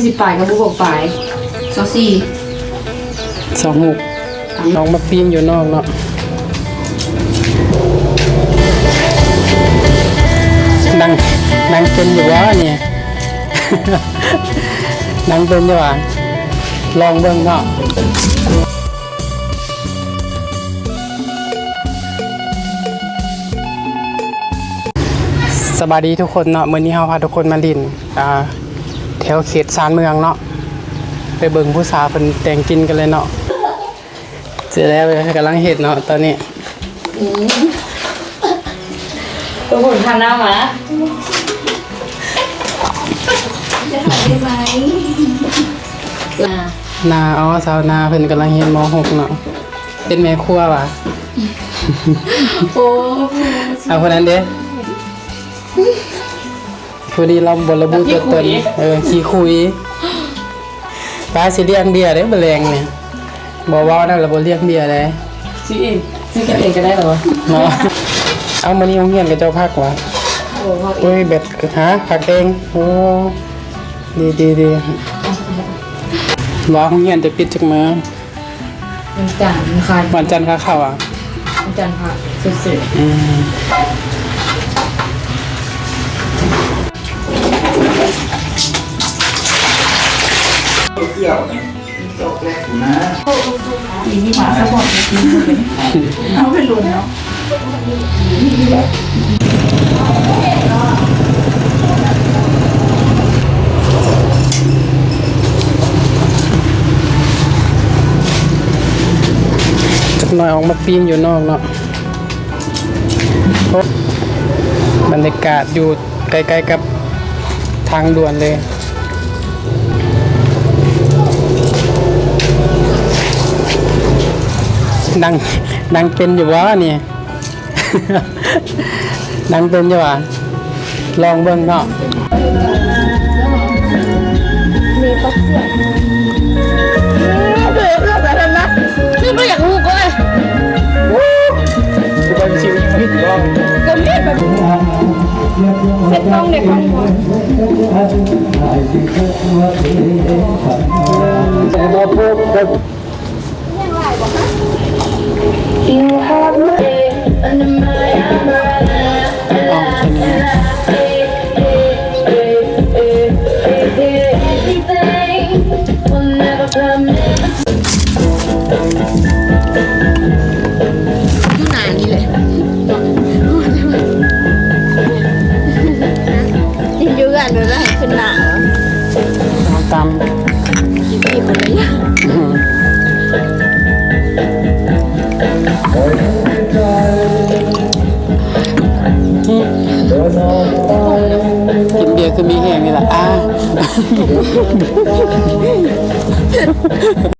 10ปลายกับ6ปลาย26น้องมาปิ้งอยู่นอกเนาะนั่งเป็นอยู่วะเนี่ย นั่งเป็นอยู่วะลองเบิ่งเนาะสบายดีทุกคนเนาะมื้อนี้เฮาพาทุกคนมาลินแถวเขตชานเมืองเนาะไปเบิ่งผู้สาวเพิ่นแต่งกินกันเลยเนาะเสร็จแล้วกำลังเฮ็ดเนาะตอนนี้ตัวผมทำหน้ามาจะทำได้ไหมนาอ๋อสาวนาเพิ่นกำลังเฮ็ดม.6 เนาะเป็นแม่ครัวว่ะโอ้เอาคนนั้นเด้ผู้นี้เราบ่ระบุตัวตนขี้คุยปลาสิเลี้ยงเบียร์ได้บ่แรงเนี่ยบ่เว้านั่นล่ะบ่เลี้ยงเบียร์ได้ซื้อเองซื้อกันเองก็ได้เหรอเนาะเอามื้อนี้โรงเรียนกับเจ้าภาคว่ะโอ้ยแบบหาผักเองโอ้ดีว่าโรงเรียนจะปิดจักมื้อวันจันทร์ค่ะวันจันทร์ค่าเข้าอ่ะวันจันทร์ค่ะสุดเกี่ยวจบแล้วนะปีนี้มาสะบดจริงเลยเอาไปลุ้นเนาะจักหน่อยออกมาปีนอยู่นอกเนาะบรรยากาศอยู่ใกล้ๆกับทางด่วนเลยดังเป็นอยู่วะนี่ ดังเป็นอยู่วะลองเบิ่งเนาะมีปักเสียเบื่อแบบนั้นนะคือไม่อยากรู้ก็เลยคือเป็นชีวิตที่ร้องก็มีแบบเสร็จต้องเด็กของผมYou have my name under my umbrella. Anything will never come in. อยู่นานนี่เลยอยู่กันเลยนะขึ้นหนาวตามกี่คนเลยเนี่ยกินเบียร์คือมีแห้งนี่แหละ